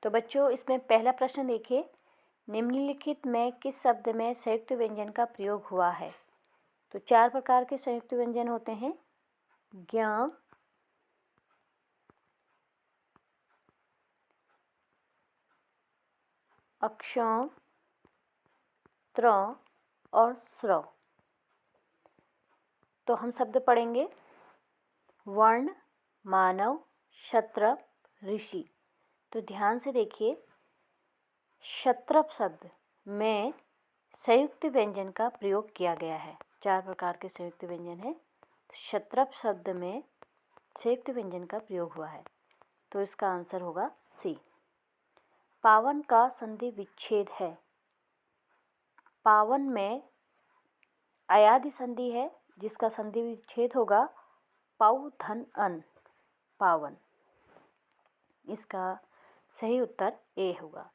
तो बच्चों इसमें पहला प्रश्न देखिए, निम्नलिखित में किस शब्द में संयुक्त व्यंजन का प्रयोग हुआ है। तो 4 प्रकार के संयुक्त व्यंजन होते हैं, ज्ञ, अक्ष, त्र और स्र। तो हम शब्द पढ़ेंगे, वर्ण, मानव, क्षत्रप, ऋषि। तो ध्यान से देखिए, क्षत्रप शब्द में संयुक्त व्यंजन का प्रयोग किया गया है। 4 प्रकार के संयुक्त व्यंजन हैं, क्षत्रप शब्द में संयुक्त व्यंजन का प्रयोग हुआ है। तो इसका आंसर होगा सी। पावन का संधि विच्छेद है। पावन में अयादि संधि है, जिसका संधि विच्छेद होगा पाउ धन अन, पावन। इसका सही उत्तर ए होगा।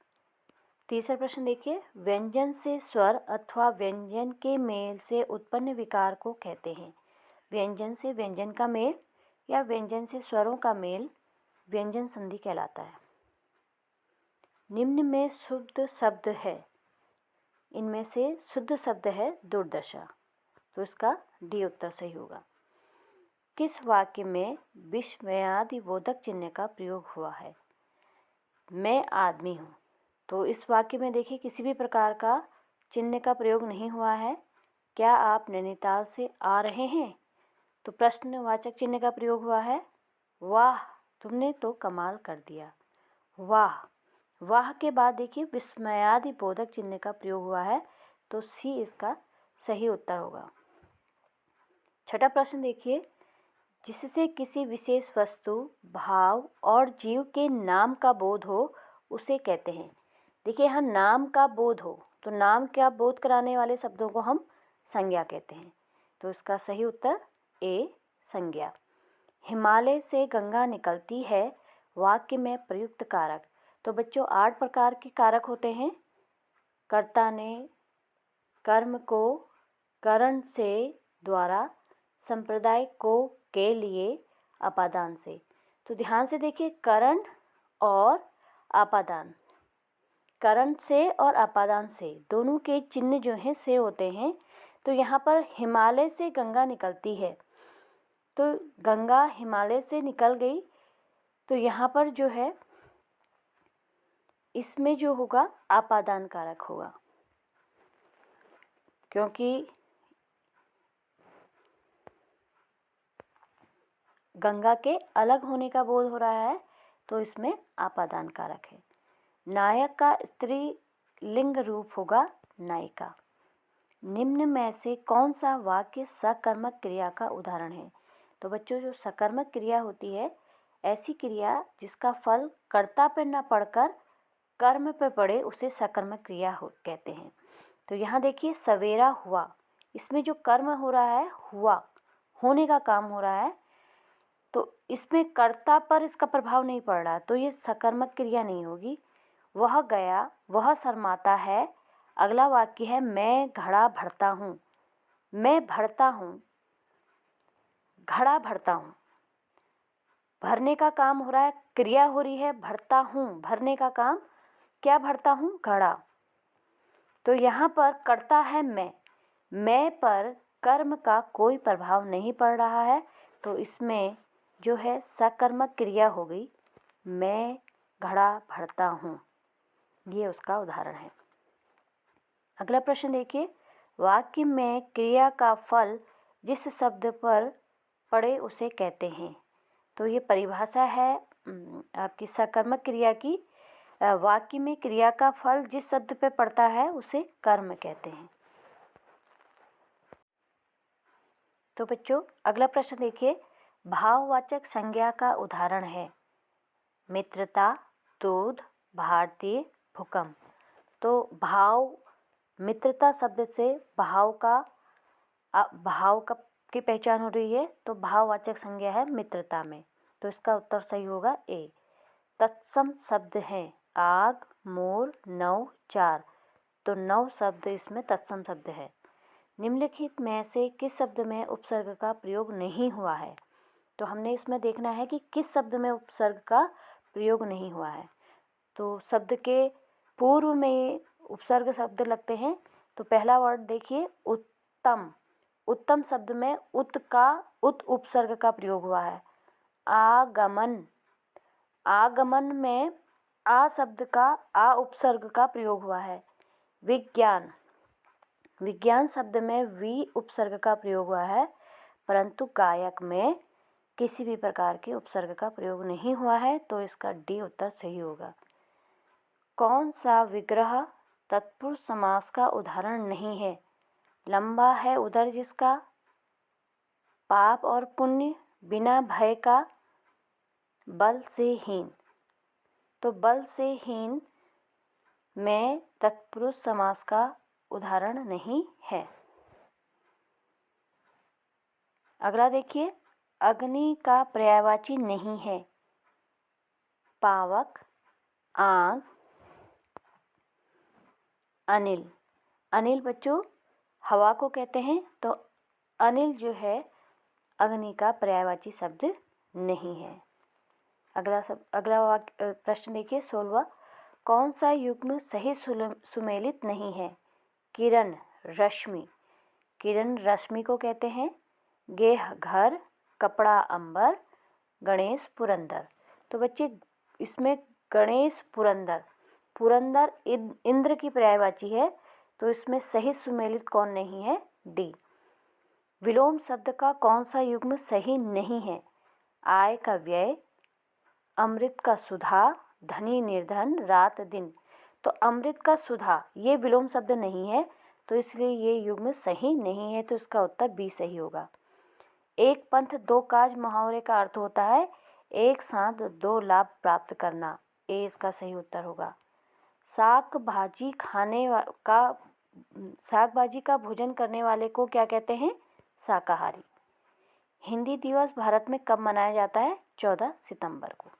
तीसरा प्रश्न देखिए, व्यंजन से स्वर अथवा व्यंजन के मेल से उत्पन्न विकार को कहते हैं। व्यंजन से व्यंजन का मेल या व्यंजन से स्वरों का मेल व्यंजन संधि कहलाता है। निम्न में शुद्ध शब्द है, इनमें से शुद्ध शब्द है दुर्दशा। तो इसका डी उत्तर सही होगा। किस वाक्य में विस्मयादिबोधक चिन्ह का प्रयोग हुआ है। मैं आदमी हूँ। तो इस वाक्य में देखिए, किसी भी प्रकार का चिन्ह का प्रयोग नहीं हुआ है। क्या आप नैनीताल से आ रहे हैं। तो प्रश्नवाचक चिन्ह का प्रयोग हुआ है। वाह, तुमने तो कमाल कर दिया। वाह, वाह के बाद देखिए विस्मयादिबोधक चिन्ह का प्रयोग हुआ है। तो सी इसका सही उत्तर होगा। छठा प्रश्न देखिए, जिससे किसी विशेष वस्तु, भाव और जीव के नाम का बोध हो उसे कहते हैं। देखिए यहाँ नाम का बोध हो, तो नाम का बोध कराने वाले शब्दों को हम संज्ञा कहते हैं। तो इसका सही उत्तर ए, संज्ञा। हिमालय से गंगा निकलती है, वाक्य में प्रयुक्त कारक। तो बच्चों 8 प्रकार के कारक होते हैं। कर्ता ने, कर्म को, करण से, द्वारा, संप्रदाय को, के लिए, अपादान से। तो ध्यान से देखिए, करण और अपादान, करण से और अपादान से दोनों के चिन्ह जो हैं से होते हैं। तो यहाँ पर हिमालय से गंगा निकलती है, तो गंगा हिमालय से निकल गई। तो यहाँ पर जो है इसमें जो होगा अपादान कारक होगा, क्योंकि गंगा के अलग होने का बोध हो रहा है, तो इसमें अपादान कारक है। नायक का स्त्रीलिंग रूप होगा नायिका। निम्न में से कौन सा वाक्य सकर्मक क्रिया का उदाहरण है। तो बच्चों जो सकर्मक क्रिया होती है, ऐसी क्रिया जिसका फल कर्ता पर न पड़कर कर्म पर पड़े, उसे सकर्मक क्रिया कहते हैं। तो यहाँ देखिए, सवेरा हुआ, इसमें जो कर्म हो रहा है, हुआ, होने का काम हो रहा है, तो इसमें कर्ता पर इसका प्रभाव नहीं पड़ रहा, तो ये सकर्मक क्रिया नहीं होगी। वह गया, वह शर्माता है। अगला वाक्य है, मैं घड़ा भरता हूँ। मैं भरता हूँ, घड़ा भरता हूँ, भरने का काम हो रहा है, क्रिया हो रही है भरता हूँ, भरने का काम, क्या भरता हूँ, घड़ा। तो यहाँ पर कर्ता है मैं पर कर्म का कोई प्रभाव नहीं पड़ रहा है, तो इसमें जो है सकर्मक क्रिया हो गई, मैं घड़ा भरता हूँ। ये उसका उदाहरण है। अगला प्रश्न देखिए, वाक्य में क्रिया का फल जिस शब्द पर पड़े उसे कहते हैं। तो ये परिभाषा है आपकी सकर्मक क्रिया की। वाक्य में क्रिया का फल जिस शब्द पे पड़ता है उसे कर्म कहते हैं। तो बच्चों अगला प्रश्न देखिए, भाववाचक संज्ञा का उदाहरण है मित्रता, दूध, भारतीय, भूकंप। तो भाव, मित्रता शब्द से भाव का की पहचान हो रही है, तो भाववाचक संज्ञा है मित्रता में। तो इसका उत्तर सही होगा ए। तत्सम शब्द हैं आग, मोर, नौ, चार। तो 9 शब्द इसमें तत्सम शब्द है। निम्नलिखित में से किस शब्द में उपसर्ग का प्रयोग नहीं हुआ है। तो हमने इसमें देखना है कि किस शब्द में उपसर्ग का प्रयोग नहीं हुआ है। तो शब्द के पूर्व में उपसर्ग शब्द लगते हैं। तो पहला वर्ड देखिए उत्तम। उत्तम शब्द में उत उपसर्ग का प्रयोग हुआ है। आगमन। आगमन में आ शब्द का आ उपसर्ग का प्रयोग हुआ है। विज्ञान। विज्ञान शब्द में वी उपसर्ग का प्रयोग हुआ है, परंतु गायक में किसी भी प्रकार के उपसर्ग का प्रयोग नहीं हुआ है, तो इसका डी उत्तर सही होगा। कौन सा विग्रह तत्पुरुष समास का उदाहरण नहीं है? लंबा है उदर जिसका, पाप और पुण्य, बिना भय का, बल से हीन। तो बल से हीन में तत्पुरुष समास का उदाहरण नहीं है। अगला देखिए, अग्नि का पर्यायवाची नहीं है। पावक, आग, अनिल। अनिल बच्चों हवा को कहते हैं, तो अनिल जो है अग्नि का पर्यायवाची शब्द नहीं है। अगला प्रश्न देखिए 16वां। कौन सा युग्म सही सुमेलित नहीं है? किरण, रश्मि। किरण रश्मि को कहते हैं। गेह घर, कपड़ा अंबर, गणेश पुरंदर। तो बच्चे इसमें गणेश पुरंदर, पुरंदर इंद्र की पर्यायवाची है, तो इसमें सही सुमेलित कौन नहीं है? डी। विलोम शब्द का कौन सा युग्म सही नहीं है? आय का व्यय, अमृत का सुधा, धनी निर्धन, रात दिन। तो अमृत का सुधा ये विलोम शब्द नहीं है, तो इसलिए ये युग्म सही नहीं है, तो इसका उत्तर बी सही होगा। एक पंथ दो काज मुहावरे का अर्थ होता है एक साथ दो लाभ प्राप्त करना। ए इसका सही उत्तर होगा। साग भाजी का भोजन करने वाले को क्या कहते हैं? शाकाहारी। हिंदी दिवस भारत में कब मनाया जाता है? 14 सितंबर को।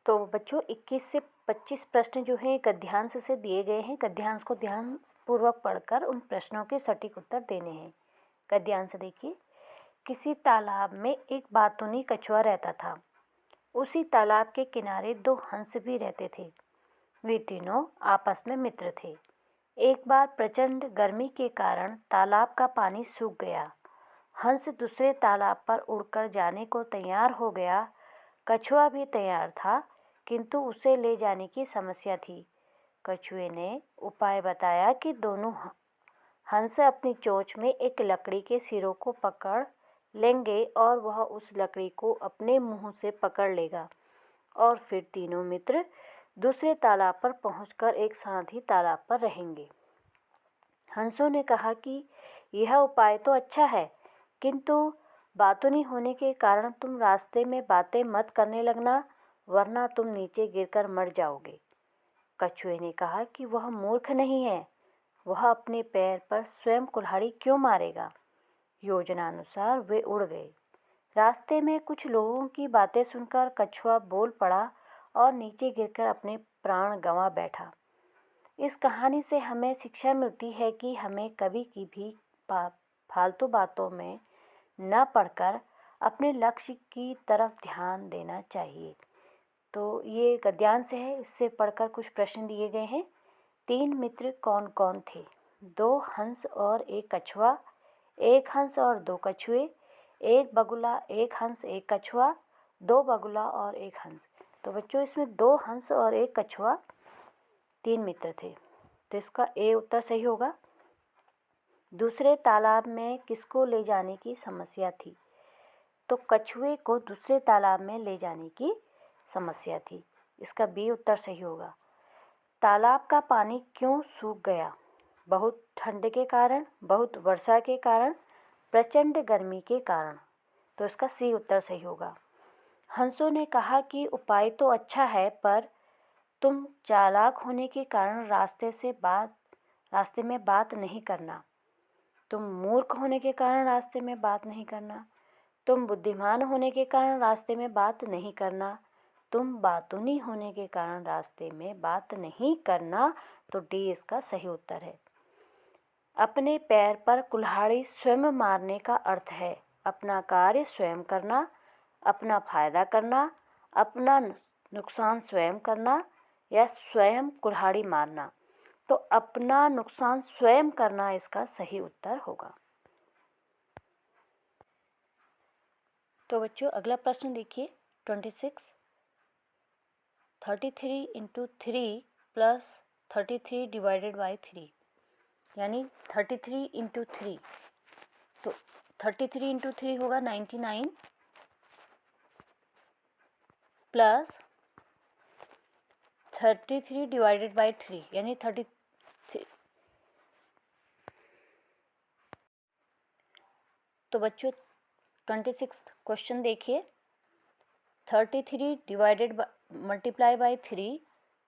तो बच्चों 21 से 25 प्रश्न जो हैं गद्यांश से दिए गए हैं। गद्यांश को ध्यानपूर्वक पढ़कर उन प्रश्नों के सटीक उत्तर देने हैं। गद्यांश देखिए। किसी तालाब में एक बातूनी कछुआ रहता था। उसी तालाब के किनारे दो हंस भी रहते थे। वे तीनों आपस में मित्र थे। एक बार प्रचंड गर्मी के कारण तालाब का पानी सूख गया। हंस दूसरे तालाब पर उड़कर जाने को तैयार हो गया। कछुआ भी तैयार था, किंतु उसे ले जाने की समस्या थी। कछुए ने उपाय बताया कि दोनों हंस अपनी चोंच में एक लकड़ी के सिरों को पकड़ लेंगे और वह उस लकड़ी को अपने मुंह से पकड़ लेगा और फिर तीनों मित्र दूसरे तालाब पर पहुंचकर एक साथ ही तालाब पर रहेंगे। हंसों ने कहा कि यह उपाय तो अच्छा है, किंतु बातूनी होने के कारण तुम रास्ते में बातें मत करने लगना, वरना तुम नीचे गिरकर मर जाओगे। कछुए ने कहा कि वह मूर्ख नहीं है, वह अपने पैर पर स्वयं कुल्हाड़ी क्यों मारेगा। योजनानुसार वे उड़ गए। रास्ते में कुछ लोगों की बातें सुनकर कछुआ बोल पड़ा और नीचे गिरकर अपने प्राण गंवा बैठा। इस कहानी से हमें शिक्षा मिलती है कि हमें कभी की भी फालतू बातों में न पढ़कर अपने लक्ष्य की तरफ ध्यान देना चाहिए। तो ये गद्यांश है, इससे पढ़कर कुछ प्रश्न दिए गए हैं। 3 मित्र कौन कौन थे? 2 हंस और एक कछुआ, 1 हंस और 2 कछुए, 1 बगुला, 1 हंस, 1 कछुआ, 2 बगुला और 1 हंस। तो बच्चों इसमें 2 हंस और 1 कछुआ 3 मित्र थे, तो इसका ए उत्तर सही होगा। दूसरे तालाब में किसको ले जाने की समस्या थी? तो कछुए को दूसरे तालाब में ले जाने की समस्या थी, इसका बी उत्तर सही होगा। तालाब का पानी क्यों सूख गया? बहुत ठंड के कारण, बहुत वर्षा के कारण, प्रचंड गर्मी के कारण। तो इसका सी उत्तर सही होगा। हंसों ने कहा कि उपाय तो अच्छा है, पर तुम चालाक होने के कारण रास्ते में बात नहीं करना। तुम मूर्ख होने के कारण रास्ते में बात नहीं करना। तुम बुद्धिमान होने के कारण रास्ते में बात नहीं करना। तुम बातूनी होने के कारण रास्ते में बात नहीं करना। तो डी इसका सही उत्तर है। अपने पैर पर कुल्हाड़ी स्वयं मारने का अर्थ है अपना कार्य स्वयं करना, अपना फायदा करना अपना नुकसान स्वयं करना या स्वयं कुल्हाड़ी मारना। तो अपना नुकसान स्वयं करना इसका सही उत्तर होगा। तो बच्चों अगला प्रश्न देखिए 26। 33 इंटू 3 प्लस 33 डिवाइडेड बाई 3, यानी 33 इंटू 3। तो 33 इंटू 3 होगा 99 प्लस 33 डिवाइडेड बाई 3 यानी 33। तो बच्चों 26 क्वेश्चन देखिए, 33 divided multiply by 3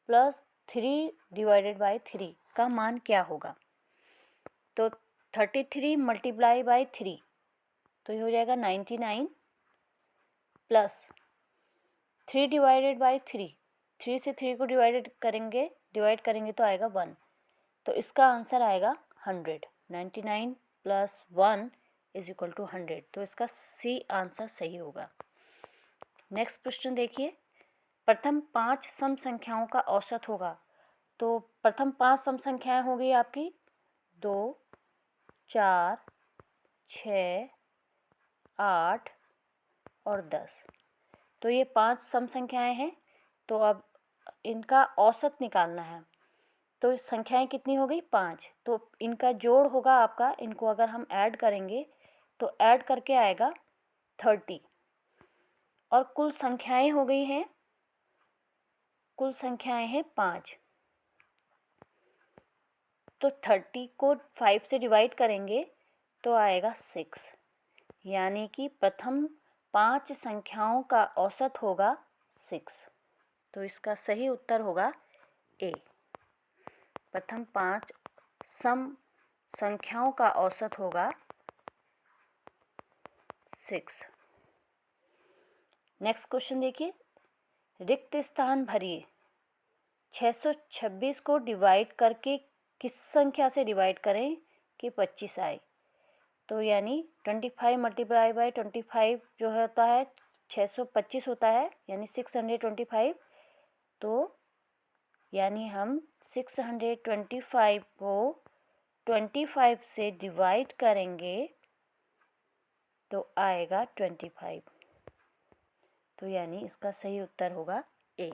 plus 3 divided by 3 का मान क्या होगा। तो 33 मल्टीप्लाई बाई 3 तो ये हो जाएगा 99 प्लस 3 डिवाइडेड बाई 3, 3 से 3 को डिवाइड करेंगे तो आएगा 1। तो इसका आंसर आएगा 100। 99 प्लस 1 इज इक्वल टू 100। तो इसका सी आंसर सही होगा। नेक्स्ट प्रश्न देखिए, प्रथम 5 सम संख्याओं का औसत होगा। तो प्रथम 5 सम संख्याएं होगी आपकी 2, 4, 6, 8 और 10। तो ये 5 सम संख्याएं हैं। तो अब इनका औसत निकालना है। तो संख्याएं कितनी हो गई 5। तो इनका जोड़ होगा आपका, इनको अगर हम ऐड करेंगे तो ऐड करके आएगा 30। और कुल संख्याएं हो गई हैं, कुल संख्याएं हैं 5। तो 30 को 5 से डिवाइड करेंगे तो आएगा 6, यानी कि प्रथम 5 संख्याओं का औसत होगा 6। तो इसका सही उत्तर होगा ए। प्रथम 5 सम संख्याओं का औसत होगा 6। नेक्स्ट क्वेश्चन देखिए, रिक्त स्थान भरिए। 626 को डिवाइड करके किस संख्या से डिवाइड करें कि 25 आए। तो यानी 25 मल्टीप्लाई बाई 25 जो होता है 625 होता है, यानी 625। तो यानी हम 625 को 25 से डिवाइड करेंगे तो आएगा 25। तो यानी इसका सही उत्तर होगा ए।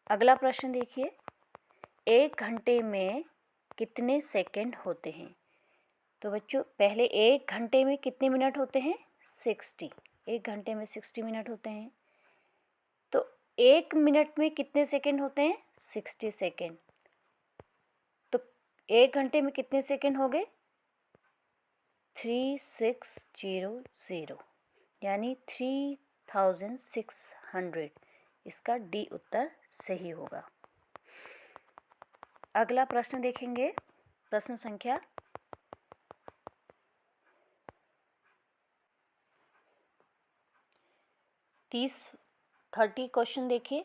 अगला प्रश्न देखिए, 1 घंटे में कितने सेकंड होते हैं। तो बच्चों पहले 1 घंटे में कितने मिनट होते हैं 60। 1 घंटे में 60 मिनट होते हैं। तो 1 मिनट में कितने सेकंड होते हैं 60 सेकंड। तो 1 घंटे में कितने सेकंड हो गए 3600, यानी 3600। इसका डी उत्तर सही होगा। अगला प्रश्न देखेंगे, प्रश्न संख्या 30 क्वेश्चन देखिए,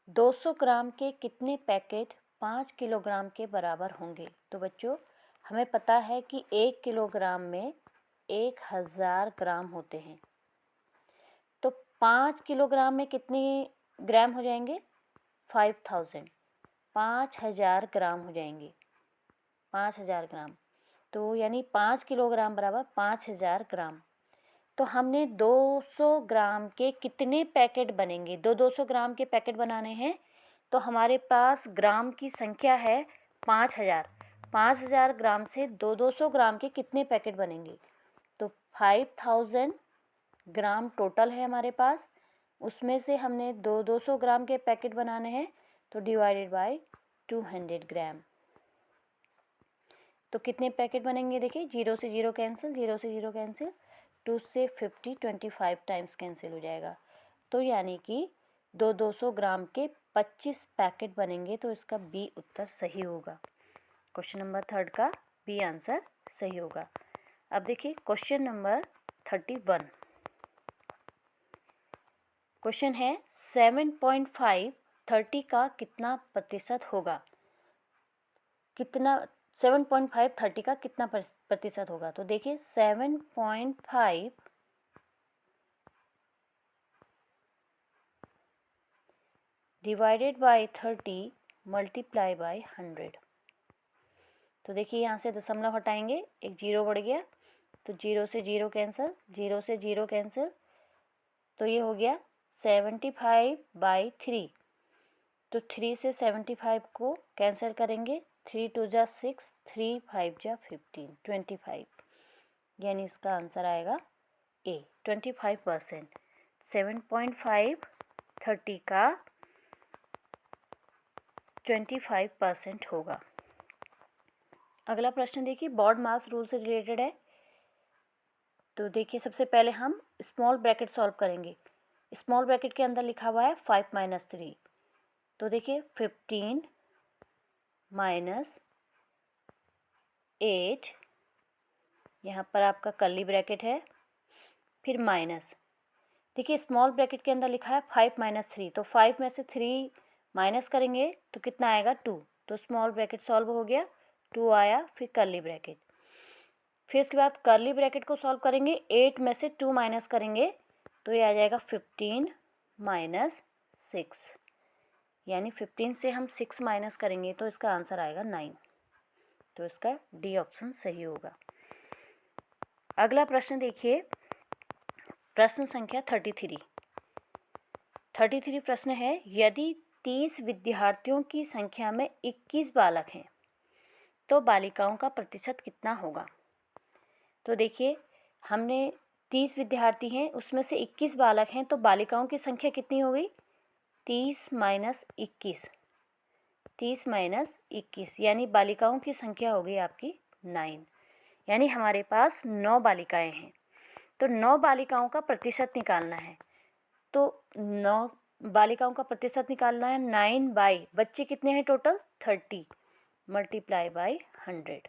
200 ग्राम के कितने पैकेट 5 किलोग्राम के बराबर होंगे। तो बच्चों हमें पता है कि 1 किलोग्राम में 1000 ग्राम होते हैं। तो 5 किलोग्राम में कितने ग्राम हो जाएंगे 5000, 5000 ग्राम हो जाएंगे। 5000 ग्राम तो यानी 5 किलोग्राम बराबर 5000 ग्राम। तो हमने 200 ग्राम के कितने पैकेट बनेंगे, 200 ग्राम के पैकेट बनाने हैं। तो हमारे पास ग्राम की संख्या है 5000। 5000 ग्राम से 200 ग्राम के कितने पैकेट बनेंगे। तो 5000 ग्राम टोटल है हमारे पास, उसमें से हमने 200 ग्राम के पैकेट बनाने हैं। तो डिवाइडेड बाय 200 ग्राम। तो कितने पैकेट बनेंगे देखिए, 0 से 0 कैंसिल, 0 से 0 कैंसिल, 2 से 50 25 टाइम्स कैंसिल हो जाएगा। तो यानी कि 200 ग्राम के 25 पैकेट बनेंगे। तो इसका बी उत्तर सही होगा। क्वेश्चन नंबर 3 का बी आंसर सही होगा। अब देखिए क्वेश्चन नंबर 31। क्वेश्चन है 7.5 30 का कितना प्रतिशत होगा। कितना 7.5 30 का कितना प्रतिशत होगा। तो देखिए 7.5 डिवाइडेड बाय 30 मल्टीप्लाई बाय 100। तो देखिए यहाँ से दशमलव हटाएंगे, एक जीरो बढ़ गया, तो जीरो से जीरो कैंसिल, जीरो से जीरो कैंसिल, तो ये हो गया 75/3। तो 3 से 75 को कैंसिल करेंगे, 3 2 जा 6, 3 5 जा 15, 25, यानी इसका आंसर आएगा ए 25%। 7.5 30 का 25% होगा। अगला प्रश्न देखिए, बॉड मास रूल से रिलेटेड है। तो देखिए सबसे पहले हम स्मॉल ब्रैकेट सॉल्व करेंगे। स्मॉल ब्रैकेट के अंदर लिखा हुआ है 5 - 3। तो देखिए 15 - 8, यहाँ पर आपका कर्ली ब्रैकेट है, फिर माइनस। देखिए स्मॉल ब्रैकेट के अंदर लिखा है 5 - 3, तो 5 में से 3 माइनस करेंगे तो कितना आएगा 2। तो स्मॉल ब्रैकेट सॉल्व हो गया, 2 आया, फिर कर्ली ब्रैकेट। फिर उसके बाद कर्ली ब्रैकेट को सॉल्व करेंगे, 8 में से 2 माइनस करेंगे तो ये आ जाएगा 15 - 6, यानी 15 से हम 6 माइनस करेंगे तो इसका आंसर आएगा 9। तो इसका डी ऑप्शन सही होगा। अगला प्रश्न देखिए, प्रश्न संख्या 33 प्रश्न है, यदि 30 विद्यार्थियों की संख्या में 21 बालक हैं तो बालिकाओं का प्रतिशत कितना होगा। तो देखिए हमने 30 विद्यार्थी हैं, उसमें से 21 बालक हैं, तो बालिकाओं की संख्या कितनी हो गई, 30 - 21, 30 - 21, यानी बालिकाओं की संख्या हो गई आपकी 9, यानी हमारे पास 9 बालिकाएं हैं। तो 9 बालिकाओं का प्रतिशत निकालना है। तो 9 बालिकाओं का प्रतिशत निकालना है, 9 बाई बच्चे कितने हैं टोटल 30 मल्टीप्लाई बाई 100।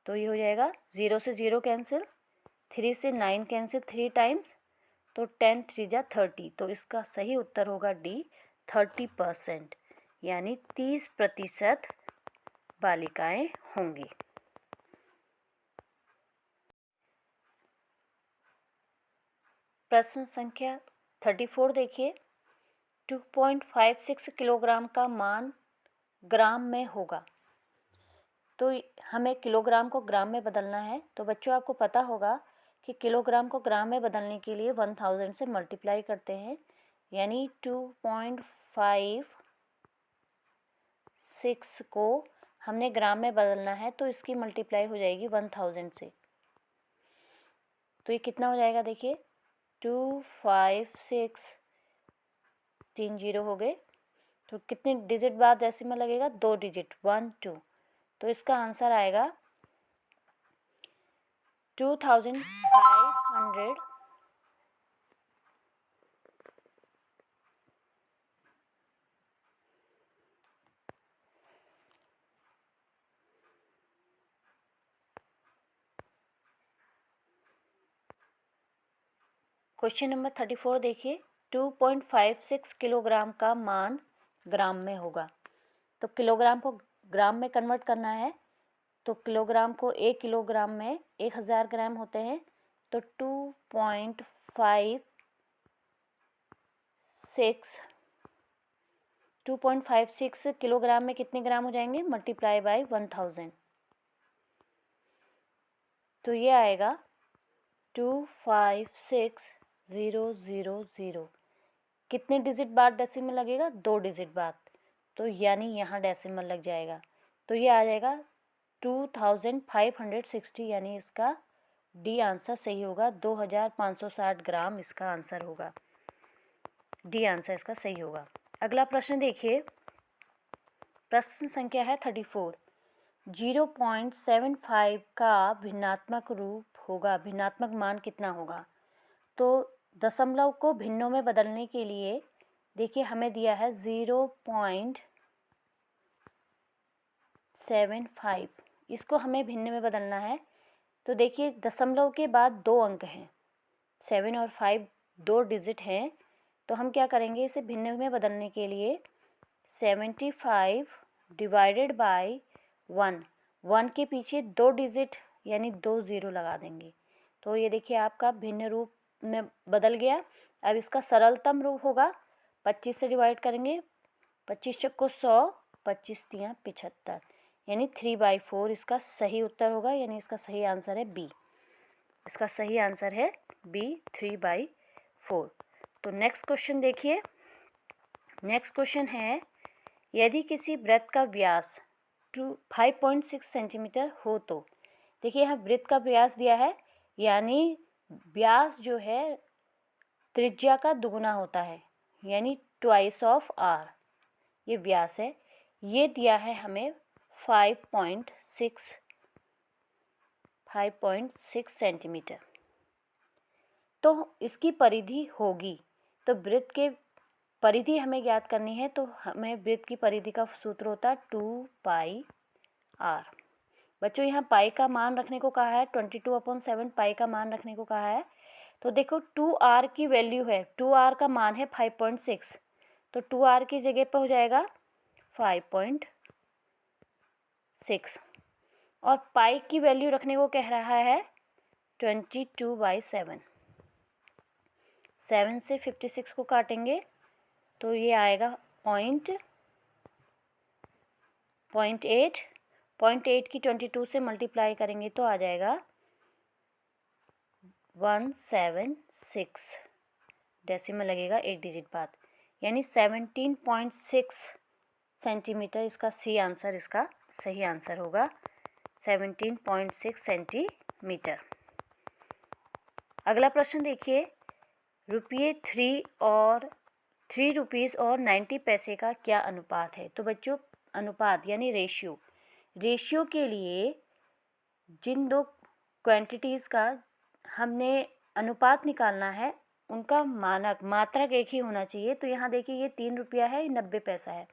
तो ये हो जाएगा 0 से 0 कैंसिल, 3 से 9 कैंसिल 3 टाइम्स, तो 10 3 जा 30। तो इसका सही उत्तर होगा डी 30%, यानी 30% बालिकाएं होंगी। प्रश्न संख्या 34 देखिए, 2.56 किलोग्राम का मान ग्राम में होगा। तो हमें किलोग्राम को ग्राम में बदलना है। तो बच्चों आपको पता होगा कि किलोग्राम को ग्राम में बदलने के लिए 1000 से मल्टीप्लाई करते हैं, यानी 2.56 को हमने ग्राम में बदलना है, तो इसकी मल्टीप्लाई हो जाएगी 1000 से। तो ये कितना हो जाएगा, देखिए 256, 3 जीरो हो गए, तो कितने डिजिट बाद डेसिमल लगेगा, 2 डिजिट, 1 2। तो इसका आंसर आएगा 2500। क्वेश्चन नंबर 34 देखिए, 2.56 किलोग्राम का मान ग्राम में होगा। तो किलोग्राम को ग्राम में कन्वर्ट करना है। तो किलोग्राम को 1 किलोग्राम में 1000 ग्राम होते हैं, तो 2.56 किलोग्राम में कितने ग्राम हो जाएंगे, मल्टीप्लाई बाय 1000। तो ये आएगा 256,000। कितने डिजिट बाद डेसिमल लगेगा, 2 डिजिट बाद, तो यानी यहाँ डेसिमल लग जाएगा। तो ये आ जाएगा 2560, यानी इसका डी आंसर सही होगा, 2560 ग्राम इसका आंसर होगा। डी आंसर इसका सही होगा। अगला प्रश्न देखिए, प्रश्न संख्या है 34। 0.75 का भिन्नात्मक रूप होगा, भिन्नात्मक मान कितना होगा। तो दशमलव को भिन्नों में बदलने के लिए देखिए हमें दिया है 0.75, इसको हमें भिन्न में बदलना है। तो देखिए दशमलव के बाद 2 अंक हैं, 7 और 5 2 डिजिट हैं, तो हम क्या करेंगे, इसे भिन्न में बदलने के लिए 75 डिवाइडेड बाय 1, 1 के पीछे 2 डिजिट यानी 2 ज़ीरो लगा देंगे। तो ये देखिए आपका भिन्न रूप में बदल गया। अब इसका सरलतम रूप होगा 25 से डिवाइड करेंगे, 25 चक्को 100, 25 तियाँ 75, यानी 3/4 इसका सही उत्तर होगा, यानी इसका सही आंसर है बी। इसका सही आंसर है बी, 3/4। तो नेक्स्ट क्वेश्चन देखिए। नेक्स्ट क्वेश्चन है, यदि किसी वृत्त का व्यास 5.6 सेंटीमीटर हो तो, देखिए यहाँ वृत्त का व्यास दिया है, यानी व्यास जो है त्रिज्या का दुगुना होता है, यानी ट्वाइस ऑफ आर, ये व्यास है। ये दिया है हमें 5.6 सेंटीमीटर। तो इसकी परिधि होगी, तो वृत्त के परिधि हमें ज्ञात करनी है, तो हमें वृत्त की परिधि का सूत्र होता है 2πr। बच्चों यहाँ पाई का मान रखने को कहा है, 22/7 पाई का मान रखने को कहा है। तो देखो 2r की वैल्यू है, 2r का मान है 5.6, तो 2r की जगह पर हो जाएगा 5.6, और पाई की वैल्यू रखने को कह रहा है 22/7। 7 से 56 को काटेंगे तो ये आएगा 0.8 की 22 से मल्टीप्लाई करेंगे तो आ जाएगा 176, डेसिमल लगेगा 1 डिजिट बाद, यानी 17.6 सेंटीमीटर इसका सी आंसर, इसका सही आंसर होगा 17.6 सेंटीमीटर। अगला प्रश्न देखिए, ₹3 और 3 रुपीज़ और 90 पैसे का क्या अनुपात है। तो बच्चों अनुपात यानी रेशियो के लिए जिन दो क्वांटिटीज़ का हमने अनुपात निकालना है, उनका मानक मात्रक एक ही होना चाहिए। तो यहाँ देखिए ये 3 रुपया है, 90 पैसा है।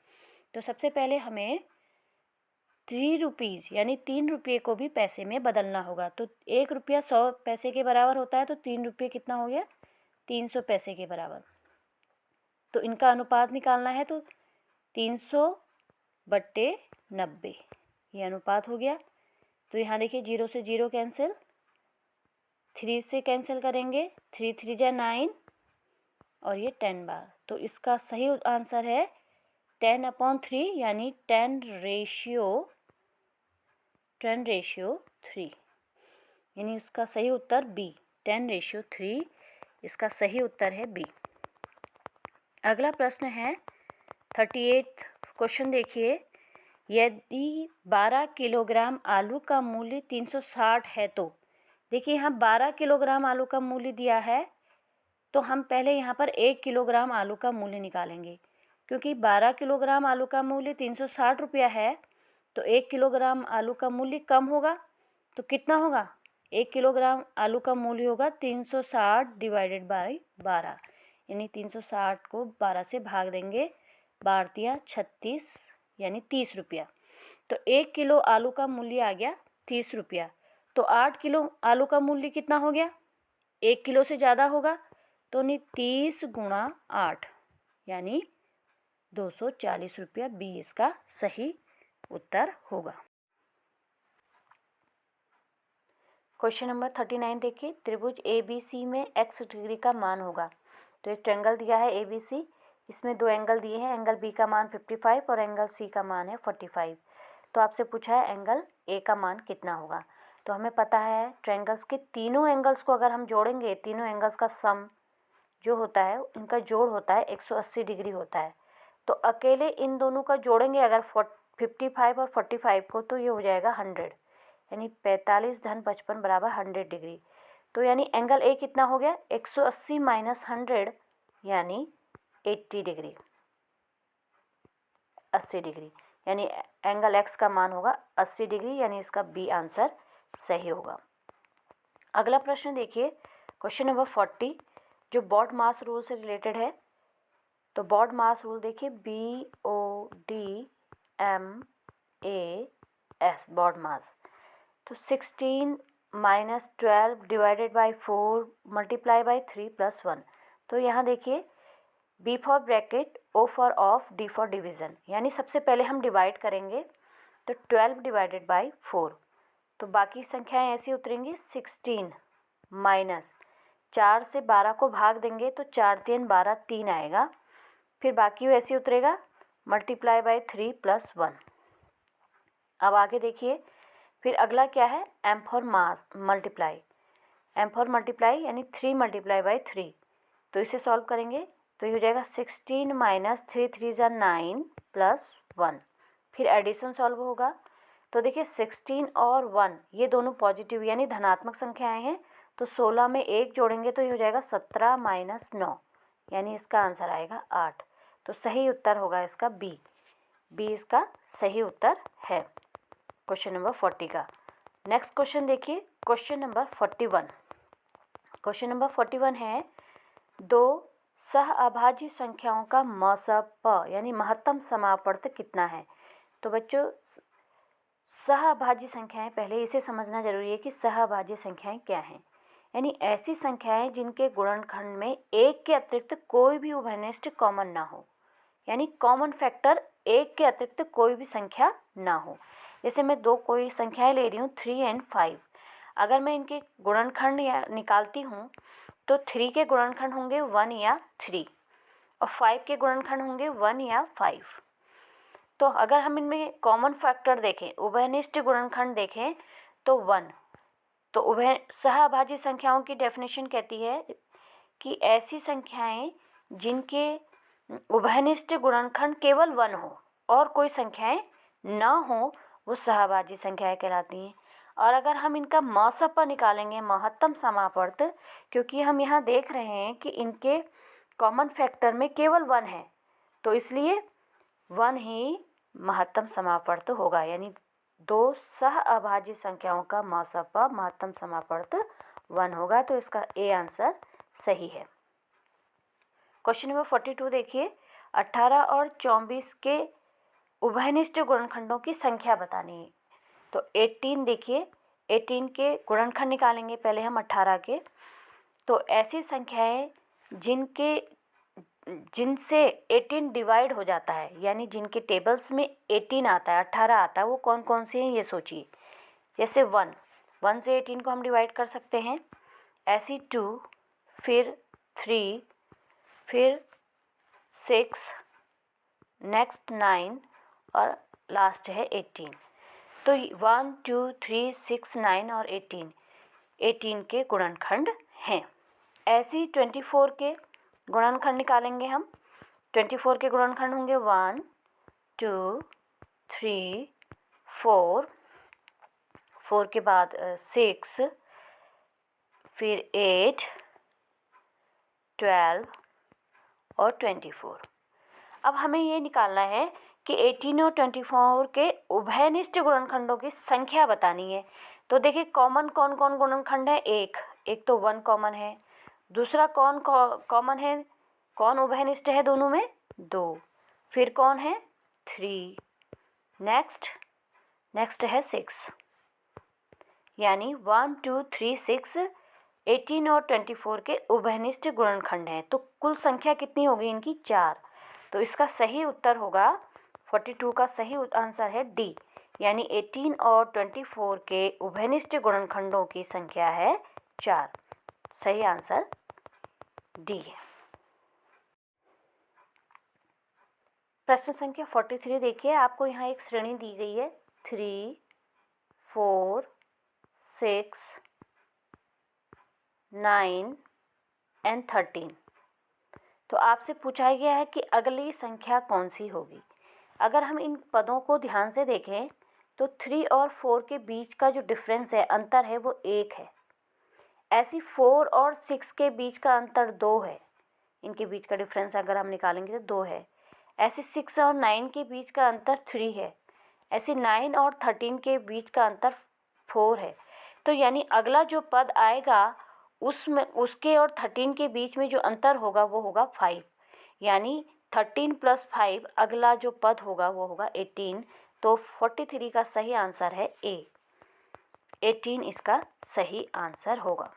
तो सबसे पहले हमें 3 रुपीज़ यानी 3 रुपये को भी पैसे में बदलना होगा। तो 1 रुपया 100 पैसे के बराबर होता है, तो 3 रुपये कितना हो गया, 300 पैसे के बराबर। तो इनका अनुपात निकालना है, तो 300/90 ये अनुपात हो गया। तो यहाँ देखिए 0 से 0 कैंसिल, 3 से कैंसिल करेंगे, 3 3 जा 9 और ये 10 बार। तो इसका सही आंसर है 10/3, यानी 10/3, यानी इसका सही उत्तर बी, 10/3 इसका सही उत्तर है बी। अगला प्रश्न है 38 क्वेश्चन देखिए, यदि 12 किलोग्राम आलू का मूल्य 360 है तो, देखिए यहाँ 12 किलोग्राम आलू का मूल्य दिया है, तो हम पहले यहाँ पर 1 किलोग्राम आलू का मूल्य निकालेंगे, क्योंकि 12 किलोग्राम आलू का मूल्य 360 रुपया है, तो 1 किलोग्राम आलू का मूल्य कम होगा, तो कितना होगा, 1 किलोग्राम आलू का मूल्य होगा 360 डिवाइडेड बाई 12, यानी 360 को 12 से भाग देंगे, 12 36 यानी 30 रुपया। तो 1 किलो आलू का मूल्य आ गया 30 रुपया। तो 8 किलो आलू का मूल्य कितना हो गया, 1 किलो से ज़्यादा होगा, तो नहीं 30 गुणा 8 यानी 240 रुपया, बी इसका सही उत्तर होगा। क्वेश्चन नंबर 39 देखिए, त्रिभुज ABC में x डिग्री का मान होगा। तो एक ट्रायंगल दिया है ABC, इसमें दो एंगल दिए हैं, एंगल B का मान 55 और एंगल C का मान है 45। तो आपसे पूछा है एंगल A का मान कितना होगा। तो हमें पता है ट्रायंगल्स के तीनों एंगल्स को अगर हम जोड़ेंगे, तीनों एंगल्स का सम जो होता है, इनका जोड़ होता है 180 डिग्री होता है। तो अकेले इन दोनों का जोड़ेंगे अगर 55 और 45 को, तो ये हो जाएगा 100, यानी 45 धन 55 बराबर 100 डिग्री। तो यानी एंगल ए कितना हो गया, 180 माइनस 100 यानी 80 डिग्री, 80 डिग्री, यानी एंगल एक्स का मान होगा 80 डिग्री, यानी इसका बी आंसर सही होगा। अगला प्रश्न देखिए, क्वेश्चन नंबर 40 जो बॉड मास रूल से रिलेटेड है। तो बॉड मास रूल देखिए, BODMAS बॉड मास। तो 16 minus 12 divided by 4 multiply by 3 plus 1। तो यहाँ देखिए B for bracket, O for of, D for division, यानी सबसे पहले हम डिवाइड करेंगे, तो 12 डिवाइडेड बाई 4, तो बाकी संख्याएं ऐसी उतरेंगी। 16 माइनस 4 से 12 को भाग देंगे, तो 4 3 12 3 आएगा, फिर बाकी वैसे ही उतरेगा, मल्टीप्लाई बाय 3 + 1। अब आगे देखिए, फिर अगला क्या है, m for mass multiply, m for multiply यानी 3 मल्टीप्लाई बाय 3। तो इसे सॉल्व करेंगे तो ये हो जाएगा 16 - 3 3 = 9 + 1। फिर एडिशन सॉल्व होगा तो देखिए 16 और 1 ये दोनों पॉजिटिव यानी धनात्मक संख्याएं हैं, तो 16 में 1 जोड़ेंगे तो ये हो जाएगा 17 - 9 यानी इसका आंसर आएगा 8। तो सही उत्तर होगा इसका बी इसका सही उत्तर है क्वेश्चन नंबर 40 का। नेक्स्ट क्वेश्चन देखिए, क्वेश्चन नंबर 41। क्वेश्चन नंबर 41 है, दो सह अभाज्य संख्याओं का मसप यानी महत्तम समापवर्त कितना है। तो बच्चों सह अभाज्य संख्याएं, पहले इसे समझना जरूरी है कि सह अभाज्य संख्याएं क्या हैं। यानी ऐसी संख्याएं जिनके गुणनखंड में एक के अतिरिक्त कोई भी उभयनिष्ठ कॉमन ना हो, यानी कॉमन फैक्टर एक के अतिरिक्त कोई भी संख्या ना हो। जैसे मैं दो कोई संख्याएं ले रही हूँ 3 और 5, अगर मैं इनके गुणनखंड या निकालती हूँ तो 3 के गुणनखंड होंगे 1 या 3 और 5 के गुणनखंड होंगे 1 या 5। तो अगर हम इनमें कॉमन फैक्टर देखें, उभयनिष्ठ गुणनखंड देखें तो 1। तो उभय सहअभाज्य संख्याओं की डेफिनेशन कहती है कि ऐसी संख्याएं जिनके उभयनिष्ठ गुणनखंड केवल 1 हो और कोई संख्याएं न हो, वो सहअभाज्य संख्याएं कहलाती हैं। और अगर हम इनका मसप निकालेंगे, महत्तम समापवर्त, क्योंकि हम यहाँ देख रहे हैं कि इनके कॉमन फैक्टर में केवल 1 है, तो इसलिए 1 ही महत्तम समापवर्त होगा। यानी दो सह अभाज्य संख्याओं का मसप महत्तम समापवर्त 1 होगा, तो इसका ए आंसर सही है। क्वेश्चन नंबर 42 देखिए, 18 और 24 के उभयनिष्ठ गुणनखंडों की संख्या बतानी है। तो 18 देखिए, 18 के गुणनखंड निकालेंगे पहले हम 18 के। तो ऐसी संख्याएं जिनसे 18 डिवाइड हो जाता है, यानी जिनके टेबल्स में 18 आता है, 18 आता है, वो कौन कौन से हैं ये सोचिए। जैसे 1 से 18 को हम डिवाइड कर सकते हैं, ऐसी 2, फिर 3, फिर 6, नेक्स्ट 9 और लास्ट है 18। तो 1 2 3 6 9 और 18 के गुणनखंड हैं। ऐसे ही 24 के गुणनखंड निकालेंगे हम। 24 के गुणनखंड होंगे 1 2 3 4 के बाद 6, फिर 8 12 और 24। अब हमें ये निकालना है कि 18 और 24 के उभयनिष्ठ गुणनखंडों की संख्या बतानी है। तो देखिए कॉमन कौन कौन गुणनखंड है, एक तो 1 कॉमन है, दूसरा कौन कॉमन है, कौन उभयनिष्ठ है दोनों में, 2, फिर कौन है 3, नेक्स्ट है 6। यानी 1 2 3 6 18 और 24 के उभयनिष्ठ गुणनखंड हैं। तो कुल संख्या कितनी होगी इनकी, 4। तो इसका सही उत्तर होगा 42 का सही आंसर है डी, यानी 18 और 24 के उभयनिष्ठ गुणनखंडों की संख्या है 4। सही आंसर डी है। प्रश्न संख्या 43 देखिए, आपको यहाँ एक श्रेणी दी गई है 3 4 6 9 एंड 13। तो आपसे पूछा गया है कि अगली संख्या कौन सी होगी। अगर हम इन पदों को ध्यान से देखें तो 3 और 4 के बीच का जो डिफरेंस है, अंतर है, वो 1 है। ऐसी 4 और 6 के बीच का अंतर 2 है, इनके बीच का डिफरेंस अगर हम निकालेंगे तो 2 है। ऐसे 6 और 9 के बीच का अंतर 3 है। ऐसे 9 और 13 के बीच का अंतर 4 है। तो यानी अगला जो पद आएगा उसमें उसके और 13 के बीच में जो अंतर होगा वो होगा 5, यानी 13 + 5 अगला जो पद होगा वो होगा 18। तो 43 का सही आंसर है ए, 18 इसका सही आंसर होगा।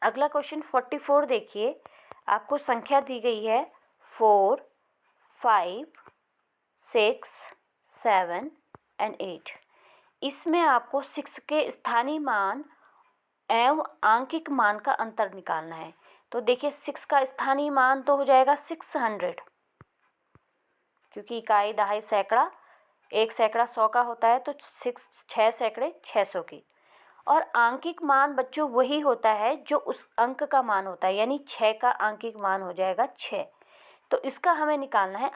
अगला क्वेश्चन 44 देखिए, आपको संख्या दी गई है 4 5 6 7 एंड 8। इसमें आपको 6 के स्थानीय मान एवं आंकिक मान का अंतर निकालना है। तो देखिए 6 का स्थानीय मान तो हो जाएगा 600 क्योंकि इकाई, दहाई, सैकड़ा, 1 सैकड़ा 100 का होता है, तो 6 सैकड़े 600 की। और आंकिक मान बच्चों वही होता है जो उस अंक का मान होता है, यानी 6 का आंकिक मान हो जाएगा 6। तो इसका हमें निकालना है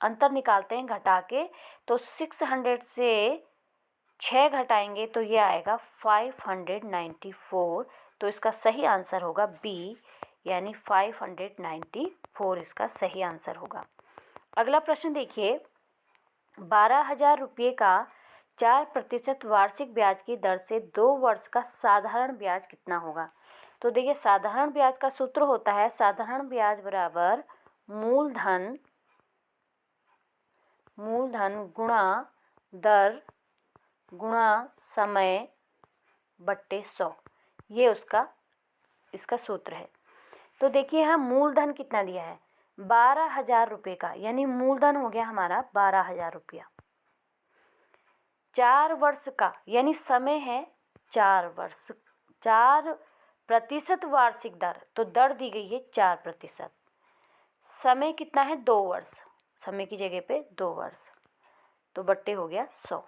अंतर निकालते हैं घटा के। तो 600 से 6 घटाएंगे तो ये आएगा 594। तो इसका सही आंसर होगा बी, यानी 594 इसका सही आंसर होगा। अगला प्रश्न देखिए, 12,000 रुपये का 4% वार्षिक ब्याज की दर से 2 वर्ष का साधारण ब्याज कितना होगा। तो देखिए, साधारण ब्याज का सूत्र होता है साधारण ब्याज बराबर मूलधन गुणा दर गुणा समय बट्टे 100, ये इसका सूत्र है। तो देखिए, यहाँ मूलधन कितना दिया है 12,000 रुपये का, यानी मूलधन हो गया हमारा 12,000 रुपया। 4 वर्ष का यानी समय है 4 वर्ष, 4% वार्षिक दर, तो दर दी गई है 4%। समय कितना है 2 वर्ष, समय की जगह पे 2 वर्ष, तो बट्टे हो गया 100।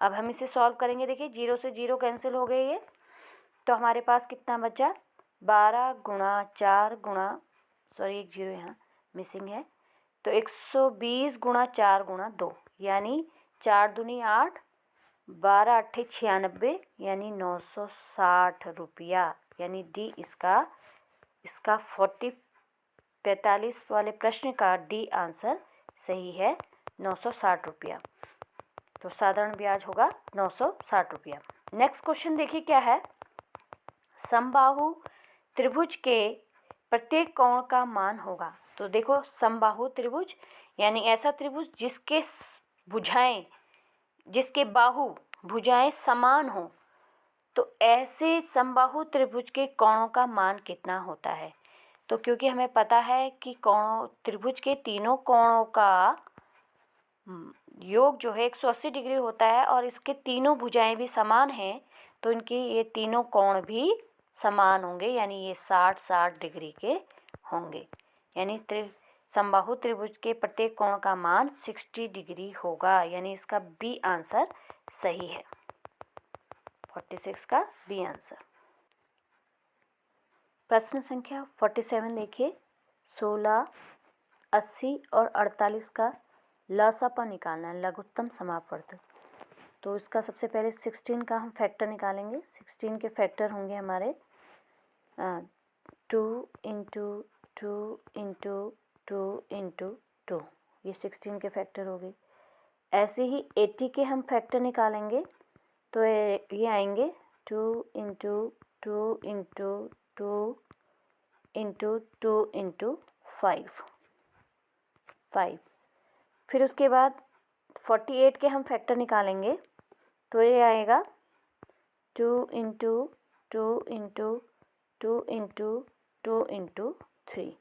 अब हम इसे सॉल्व करेंगे। देखिए, 0 से 0 कैंसिल हो गए ये, तो हमारे पास कितना बचा 12 गुणा 4 गुणा, सॉरी एक 0 यहाँ मिसिंग है, तो 120 गुणा 4 गुणा 2, यानी 4 दूनी 8, 12 अट्ठे 96, यानी 960 रुपया, यानी डी इसका 45 वाले प्रश्न का डी आंसर सही है 960 रुपया। तो साधारण ब्याज होगा 960 रुपया। नेक्स्ट क्वेश्चन देखिए क्या है, समबाहु त्रिभुज के प्रत्येक कोण का मान होगा। तो देखो, समबाहु त्रिभुज यानी ऐसा त्रिभुज जिसके बाहु भुजाएं समान हो, तो ऐसे समबाहु त्रिभुज के कोणों का मान कितना होता है। तो क्योंकि हमें पता है कि त्रिभुज के तीनों कोणों का योग जो है 180 डिग्री होता है, और इसके तीनों भुजाएं भी समान हैं, तो इनके ये तीनों कोण भी समान होंगे, यानी ये 60-60 डिग्री के होंगे, यानी समबाहु त्रिभुज के प्रत्येक कोण का मान 60 डिग्री होगा, यानी इसका बी आंसर सही है, 46 का बी आंसर। प्रश्न संख्या 47 देखिए, 16, 80 और 48 का लसापा निकालना है, लघुत्तम समापवर्तक। तो इसका सबसे पहले 16 का हम फैक्टर निकालेंगे। 16 के फैक्टर होंगे हमारे 2 इंटू 2 इंटू 2 इंटू 2, ये 16 के फैक्टर हो गए। ऐसे ही 80 के हम फैक्टर निकालेंगे, तो ये आएंगे 2 इंटू 2 इंटू 2 इंटू 2 इंटू 5। फिर उसके बाद 48 के हम फैक्टर निकालेंगे, तो ये आएगा 2 इंटू 2 इंटू 2 इंटू 2 इंटू 3।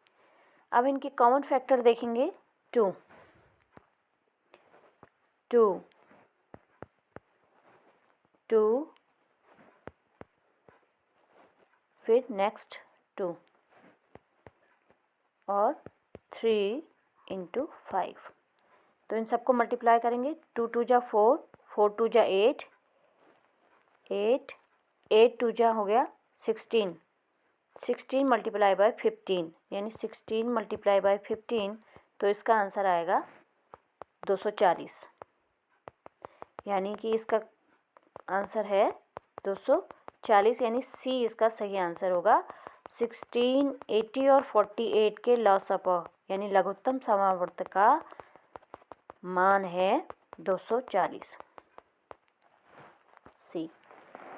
अब इनके कॉमन फैक्टर देखेंगे, 2 2 2, फिर नेक्स्ट 2 और 3 इंटू 5। तो इन सबको मल्टीप्लाई करेंगे, 2 2 जा 4, 4 2 जा 8, 8 2 जा हो गया 16, 16 मल्टीप्लाई बाय 15, यानी 16 मल्टीप्लाई बाय 15, तो इसका आंसर आएगा 240, यानी कि इसका आंसर है 240, यानी सी इसका सही आंसर होगा। 16, 80 और 48 के लसापा यानी लघुत्तम समावर्तक का मान है 240, सी।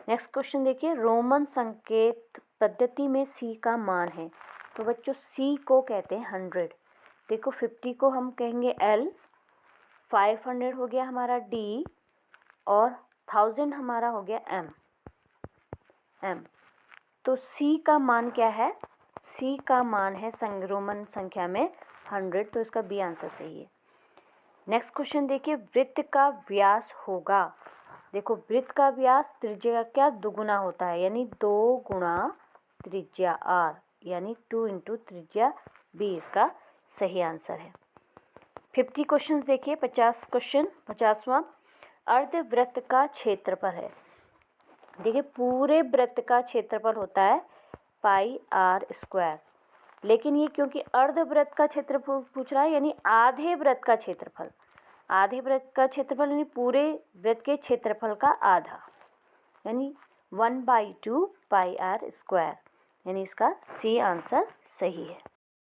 नेक्स्ट क्वेश्चन देखिए, रोमन संकेत पद्धति में सी का मान है। तो बच्चों, सी को कहते हैं 100। देखो, 50 को हम कहेंगे एल, 500 हो गया हमारा डी, और 1000 हमारा हो गया एम। तो सी का मान क्या है, सी का मान है रोमन संख्या में 100, तो इसका बी आंसर सही है। नेक्स्ट क्वेश्चन देखिए, वृत्त का व्यास होगा। देखो, वृत्त का व्यास त्रिज्या का क्या दुगुना होता है, यानी 2 गुणा त्रिज्या आर, यानी 2 इंटू त्रिज्या बी इसका सही आंसर है। 50 क्वेश्चन देखिए। 50 क्वेश्चन, 50वां अर्धवृत्त का क्षेत्रफल है। देखिए पूरे वृत्त का क्षेत्रफल होता है पाई आर स्क्वायर, लेकिन ये क्योंकि अर्धवृत्त का क्षेत्रफल पूछ रहा है यानी आधे वृत्त का क्षेत्रफल, आधे वृत्त का क्षेत्रफल यानी पूरे वृत्त के क्षेत्रफल का आधा, यानी 1/2 पाई आर स्क्वायर, यानी इसका सी आंसर सही है।